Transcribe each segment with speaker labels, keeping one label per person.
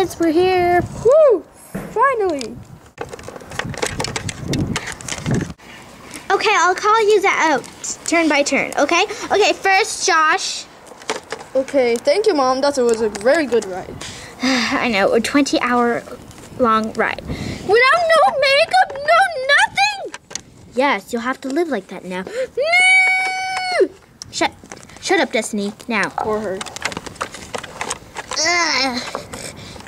Speaker 1: kids, we're here.
Speaker 2: Woo! Finally.
Speaker 1: Okay, I'll call you out turn by turn, okay? Okay, first, Josh.
Speaker 2: Okay, thank you, Mom. That was a very good ride.
Speaker 1: I know, a 20-hour-long ride. Without no makeup, no nothing! Yes, you'll have to live like that now. Shut up, Destiny, now.
Speaker 2: For her.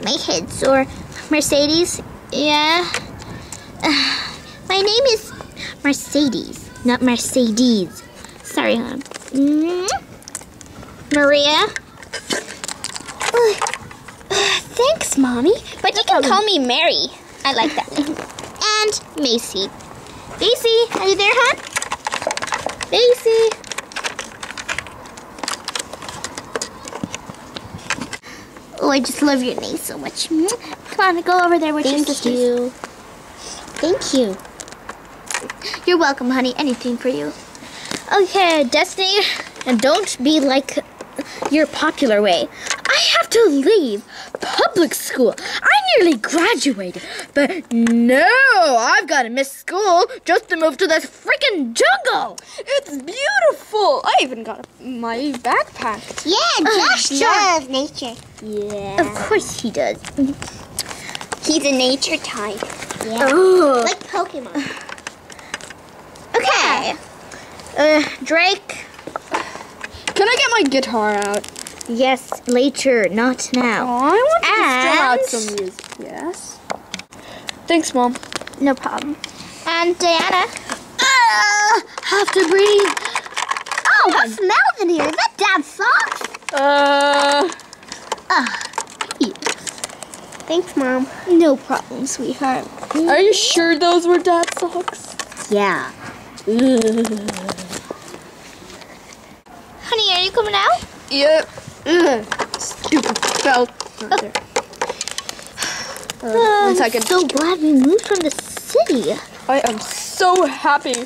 Speaker 1: My head's sore. Mercedes? Yeah? My name is Mercedes, not Mercedes. Sorry, hon. Maria? Thanks, Mommy. But you can call me Mary. I like that name. And Macy. Macy, are you there, hon? Macy. Oh, I just love your name so much. Come on, go over there with your sisters. Thank you. You're welcome, honey. Anything for you. Okay, Destiny, and don't be like your popular way. I have to leave public school. I nearly graduated, but no, I've got to miss school just to move to this freaking jungle.
Speaker 2: It's beautiful. I even got my backpack.
Speaker 3: Yeah, Josh loves nature.
Speaker 1: Yeah. Of course he does.
Speaker 3: He's a nature type.
Speaker 1: Yeah. Oh.
Speaker 3: Like Pokemon.
Speaker 1: Okay. Drake.
Speaker 2: Can I get my guitar out?
Speaker 1: Yes, later, not now.
Speaker 2: Oh, I want to strum out some music. Yes. Thanks, Mom.
Speaker 1: No problem. And Diana. Have to breathe.
Speaker 3: Oh, what smells in here? Is that Dad's socks?
Speaker 1: Yes.
Speaker 3: Thanks, Mom.
Speaker 1: No problem, sweetheart.
Speaker 2: Are you sure those were Dad's socks?
Speaker 1: Yeah. Honey, are you coming out?
Speaker 2: Yep. Stupid belt. Right there. 1 second.
Speaker 1: I'm so glad we moved from the city.
Speaker 2: I am so happy.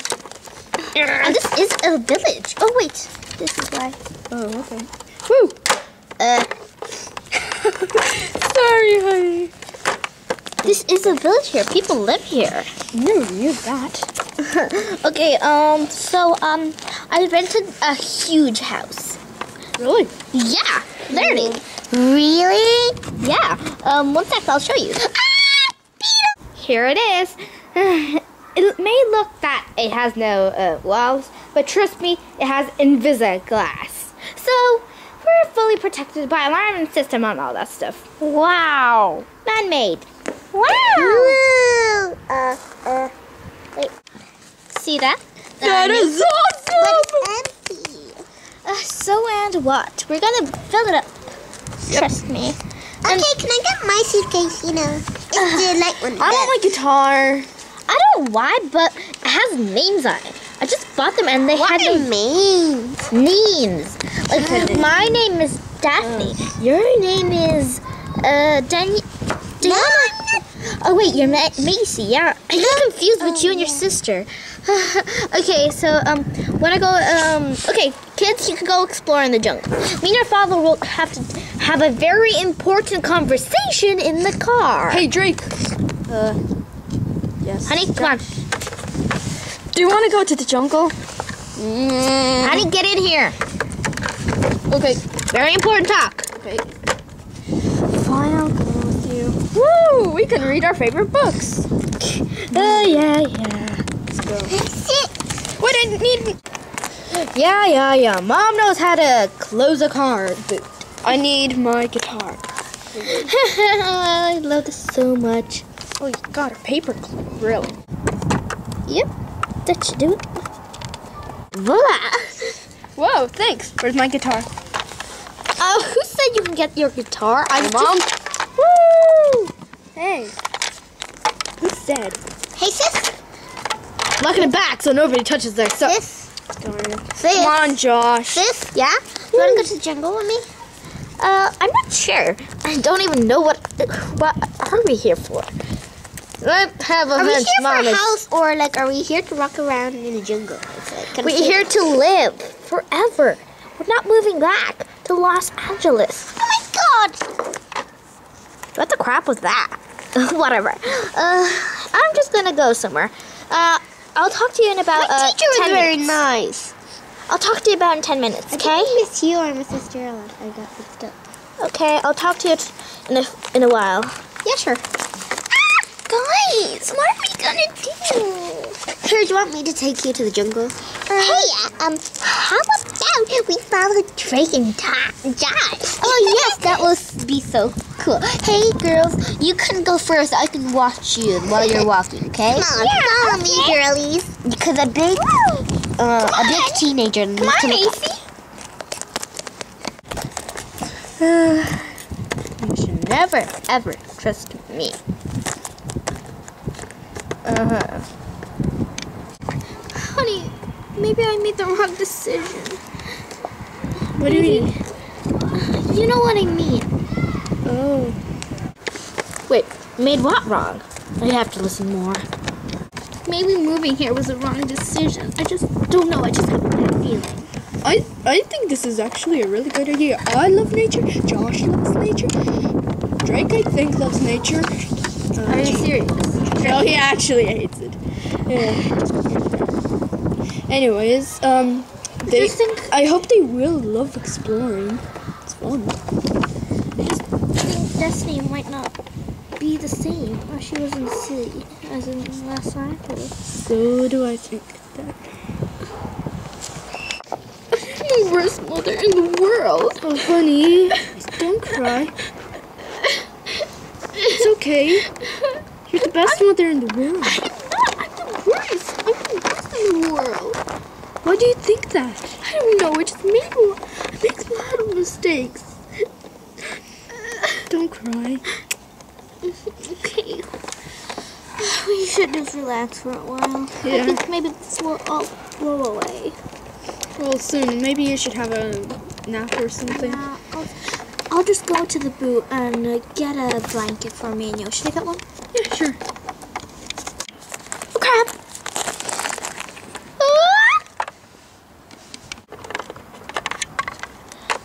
Speaker 1: And this is a village. Oh, wait. This is why.
Speaker 2: Oh, okay. Woo! Sorry, honey.
Speaker 1: This is a village here. People live here.
Speaker 2: Never knew that.
Speaker 1: Okay, so, I rented a huge house.
Speaker 2: Really?
Speaker 1: Yeah, literally.
Speaker 3: Really?
Speaker 1: Yeah. One sec, I'll show you. Here it is. It may look that it has no walls, but trust me, it has Invisa glass. So, we're fully protected by alarm system and all that stuff. Wow. Man-made. Wow.
Speaker 3: Woo! Wait.
Speaker 1: See that?
Speaker 2: That is awesome!
Speaker 3: But it's empty.
Speaker 1: So and what? We're gonna fill it up.
Speaker 2: Yep.
Speaker 1: Trust me.
Speaker 3: Okay, can I get my suitcase? You know, it's the light one.
Speaker 2: I want my guitar.
Speaker 1: I don't know why, but it has names on it. I just bought them and they
Speaker 3: What
Speaker 1: had
Speaker 3: are
Speaker 1: no
Speaker 3: names?
Speaker 1: names. Like my name is Daphne. Your name is Diana. Oh wait, you're Macy. Yeah, I get confused with you and your sister. Okay, so when I go okay, kids, you can go explore in the jungle. Me and your father will have to have a very important conversation in the car.
Speaker 2: Hey, Drake. Yes.
Speaker 1: Honey, come on.
Speaker 2: Do you want to go to the jungle?
Speaker 1: Honey, get in here.
Speaker 2: Okay.
Speaker 1: Very important talk.
Speaker 2: Okay. Fine, I'll go with you. Woo! We can read our favorite books.
Speaker 1: Yeah.
Speaker 2: Let's go.
Speaker 3: Sit.
Speaker 2: Wait, I need...
Speaker 1: Yeah. Mom knows how to close a car.
Speaker 2: But I need my guitar.
Speaker 1: I love this so much.
Speaker 2: Oh, you got a paper clip, really?
Speaker 1: Yep, that should do it. Voila!
Speaker 2: Whoa, thanks. Where's my guitar?
Speaker 1: Who said you can get your guitar?
Speaker 2: Mom?
Speaker 1: Woo!
Speaker 2: Hey. Who said?
Speaker 3: Hey, sis.
Speaker 2: Lock it back so nobody touches their stuff.
Speaker 3: Sis.
Speaker 2: Darn it.
Speaker 3: Sis.
Speaker 2: Come on, Josh.
Speaker 3: Sis. Yeah? You want to go to the jungle with me?
Speaker 1: I'm not sure. I don't even know what are we here for. I have a
Speaker 3: Are we
Speaker 1: hunch,
Speaker 3: here
Speaker 1: Mom
Speaker 3: for a
Speaker 1: is-
Speaker 3: house or like are we here to walk around in the jungle? It's like,
Speaker 1: We're here to live forever. We're not moving back to Los Angeles.
Speaker 3: Oh my god!
Speaker 1: What the crap was that? Whatever. I'm just gonna go somewhere. I'll talk to you in about
Speaker 3: My teacher was
Speaker 1: 10
Speaker 3: very
Speaker 1: minutes.
Speaker 3: nice.
Speaker 1: I'll talk to you about in 10 minutes, okay?
Speaker 3: I think Miss you or Mrs. Gerald. I got mixed up.
Speaker 1: Okay, I'll talk to you in a while.
Speaker 3: Yeah, sure.
Speaker 1: Guys, what are we gonna do?
Speaker 3: Here, do you want me to take you to the jungle? Hey, how about we follow Drake and Josh? Oh, yes, that will be so cool. Hey, girls, you can go first. I can watch you while you're walking, okay? Come on, follow me, girlies. Because a big teenager needs to look up.
Speaker 1: You should never, ever trust me. Honey, maybe I made the wrong decision.
Speaker 2: What do you mean?
Speaker 1: You know what I mean.
Speaker 2: Oh.
Speaker 1: Wait, made what wrong? I have to listen more. Maybe moving here was a wrong decision. I just don't know. I just have a bad feeling.
Speaker 2: I think this is actually a really good idea. I love nature. Josh loves nature. Drake, I think, loves nature.
Speaker 1: Are you serious?
Speaker 2: No, he actually hates it. Yeah. Anyways, I hope they will love exploring. It's fun.
Speaker 1: I just think Destiny might not be the same as she was in the city as in last time.
Speaker 2: So do I think that.
Speaker 1: I'm the worst mother in the world.
Speaker 2: Oh, honey, don't cry. It's okay. You're the best mother in the world.
Speaker 1: I'm not. I'm the worst. I'm the worst in the world.
Speaker 2: Why do you think that?
Speaker 1: I don't know. I just make a lot of mistakes.
Speaker 2: Don't cry.
Speaker 1: Okay. We should just relax for a while.
Speaker 2: Yeah.
Speaker 1: I think maybe this will all blow away.
Speaker 2: Well, soon. Maybe you should have a nap or something.
Speaker 1: Yeah, I'll just go to the boot and get a blanket for me and you. Should I get one?
Speaker 2: Yeah, sure.
Speaker 1: Oh, crap!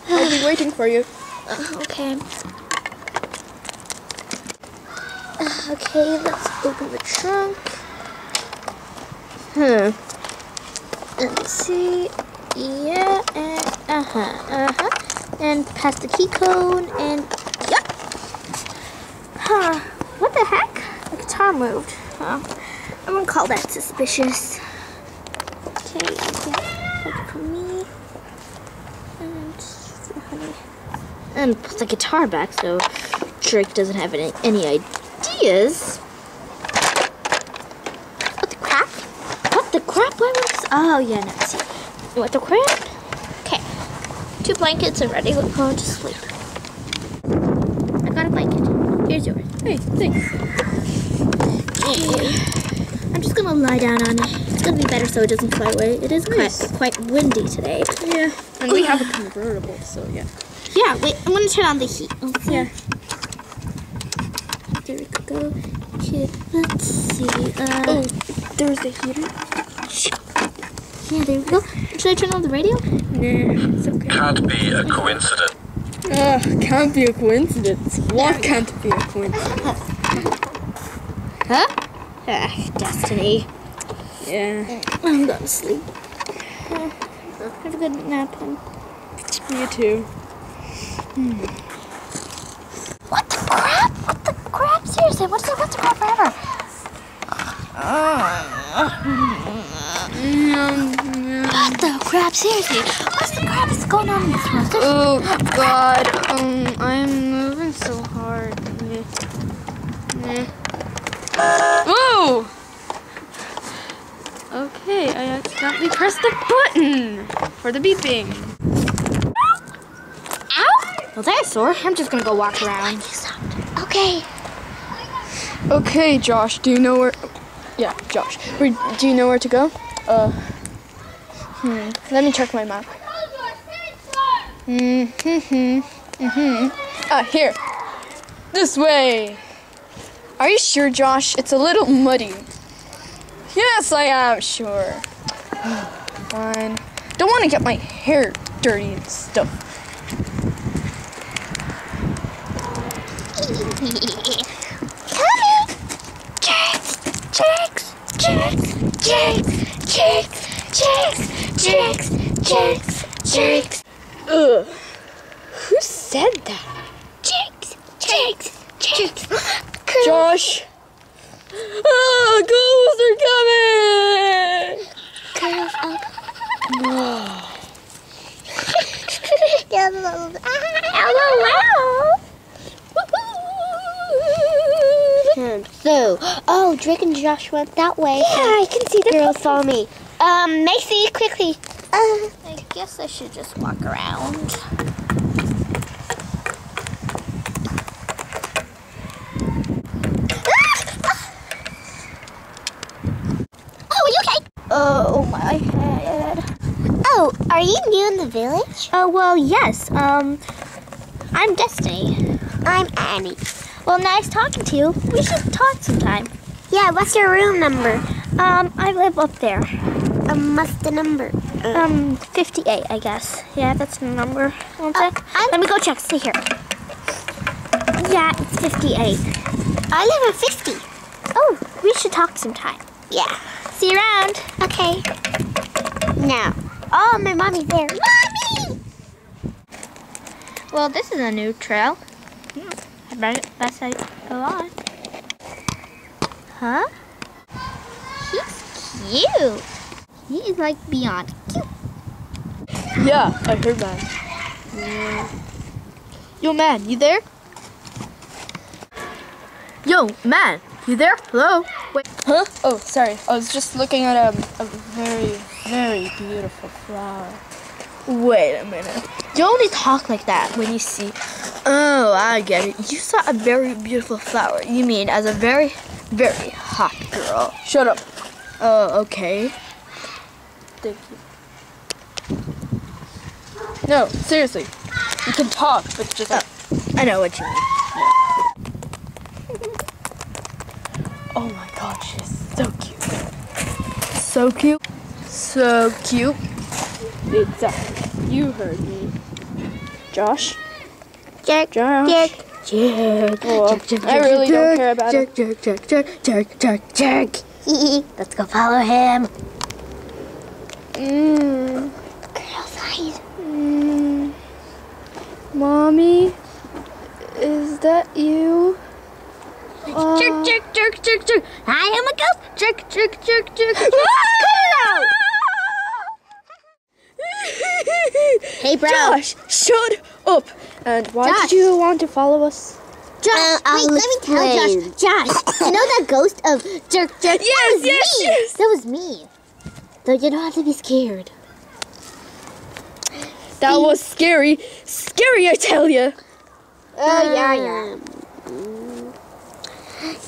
Speaker 2: I'll be waiting for you.
Speaker 1: Okay. Okay, let's open the trunk. And let's see. Yeah, and and pass the key code, and yep. Huh? What the heck? The guitar moved. Oh, I'm gonna call that suspicious. Okay, I get like for me, and for honey, and put the guitar back so Drake doesn't have any ideas. What the crap? What the crap? Why was? Oh yeah, no. See. What the crap? Okay. 2 blankets are ready. We'll go to sleep. I got a blanket. Here's yours.
Speaker 2: Hey, thanks.
Speaker 1: I'm just gonna lie down on it. It's gonna be better so it doesn't fly away. It is quite windy today.
Speaker 2: Yeah, and we have a convertible, so yeah.
Speaker 1: Yeah, wait, I'm gonna turn on the heat. Okay.
Speaker 2: Yeah.
Speaker 1: There we go. Okay, let's see.
Speaker 2: Oh, there's the heater.
Speaker 1: Yeah, there we go. Should I turn on the radio?
Speaker 2: Nah, it's okay.
Speaker 4: Can't be a coincidence.
Speaker 2: Can't be a coincidence. What can't be a coincidence?
Speaker 1: Huh? Destiny.
Speaker 2: Yeah.
Speaker 1: I'm going to sleep. Have a good nap, hon.
Speaker 2: You too.
Speaker 1: What the crap? What the crap? Seriously, what's the crap forever? What the crap? Seriously, what's the crap is going on in this house?
Speaker 2: Oh God, I'm moving so hard. Whoa! Okay, I accidentally pressed the button for the beeping.
Speaker 1: Ow! Well, that's sore. I'm just gonna go walk around. Okay.
Speaker 2: Okay, Josh, do you know where? Yeah, Josh. Do you know where to go? Let me check my map. Here. This way. Are you sure, Josh? It's a little muddy. Yes, I am sure. Fine. Don't want to get my hair dirty and stuff.
Speaker 3: Coming. Jerks. Jerks. Jerks. Jerks. Jerks. Jerks. Jerks. Jerks.
Speaker 2: Ugh. Who said that?
Speaker 3: Jerks. Jerks. Jerks.
Speaker 2: Josh. Ah, ghosts are coming.
Speaker 3: Curls up. So, oh, Drake and Josh went that way. Yeah, I can see the girl saw me. Macy, quickly.
Speaker 1: I guess I should just walk around.
Speaker 3: Oh, are you okay?
Speaker 1: Oh, my head.
Speaker 3: Oh, are you new in the village?
Speaker 1: Oh, well, yes. I'm Destiny.
Speaker 3: I'm Annie.
Speaker 1: Well, nice talking to you. We should talk sometime.
Speaker 3: Yeah, what's your room number?
Speaker 1: I live up there.
Speaker 3: What's the number?
Speaker 1: 58, I guess. Yeah, that's the number. One sec. Let me go check. Stay here. Yeah, it's 58.
Speaker 3: I live at 50.
Speaker 1: Oh, we should talk sometime.
Speaker 3: Yeah.
Speaker 1: See you around.
Speaker 3: Okay. Now. Oh, my mommy's there. Mommy!
Speaker 1: Well, this is a new trail. I best I go on. Huh? He's cute. He is like beyond cute.
Speaker 2: Yeah, I heard that. Yo, man, you there? Yo, man, you there? Hello? Wait. Huh? Oh, sorry. I was just looking at a very, very beautiful flower. Wait a minute. You only talk like that when you see... Oh, I get it. You saw a very beautiful flower. You mean as a very, very hot girl. Shut up. Oh, okay. Thank you. No, seriously. You can talk, but just... I know what you mean. Oh my god, she's so cute. So cute. So cute. Exactly. You heard me. Josh?
Speaker 3: Jerk.
Speaker 2: Josh?
Speaker 3: Jerk.
Speaker 2: Jerk. Well, I really don't care about it.
Speaker 3: Jerk. Let's go follow him. Girl's eyes.
Speaker 2: Mommy? Is that you?
Speaker 3: Jerk. I am a ghost. Jerk. Hey, bro.
Speaker 2: Josh, shut up. And why
Speaker 3: Josh.
Speaker 2: did you want to follow us?
Speaker 3: Josh, wait, let me tell Josh. Josh, you know that ghost of Jerk?
Speaker 2: Yes,
Speaker 3: That was me. So you don't have to be scared.
Speaker 2: That was scary. Scary, I tell you.
Speaker 3: Oh, yeah.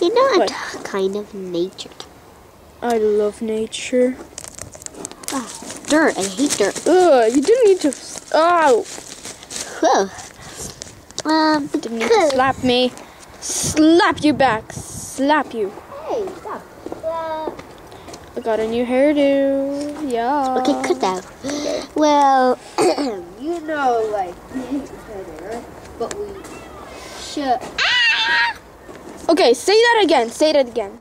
Speaker 3: You know, I'm
Speaker 2: What?
Speaker 3: kind of nature.
Speaker 2: I love nature.
Speaker 3: Dirt. I hate dirt.
Speaker 2: Ugh, you didn't need to... Ow.
Speaker 3: Whoa.
Speaker 2: Didn't need to slap me. Slap you back. Slap you.
Speaker 3: Hey, stop.
Speaker 2: I got a new hairdo. Yeah.
Speaker 3: Okay, cut that. Well,
Speaker 4: You know, like, we hate each other, right? But we should.
Speaker 2: Okay, say that again. Say that again.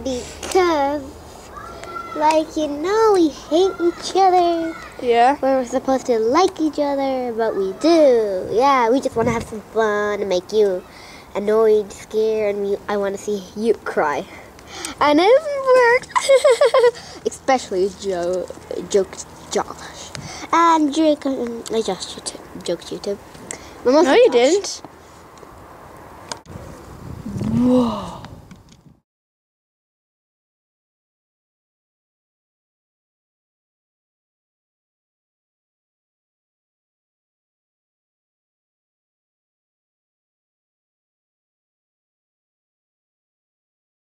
Speaker 3: because, like, you know, we hate each other.
Speaker 2: Yeah.
Speaker 3: We're supposed to like each other, but we do. Yeah, we just want to have some fun and make you annoyed, scared, and I want to see you cry. And it worked. Especially Josh. And Drake, I just joked you too.
Speaker 2: No, you didn't. Whoa.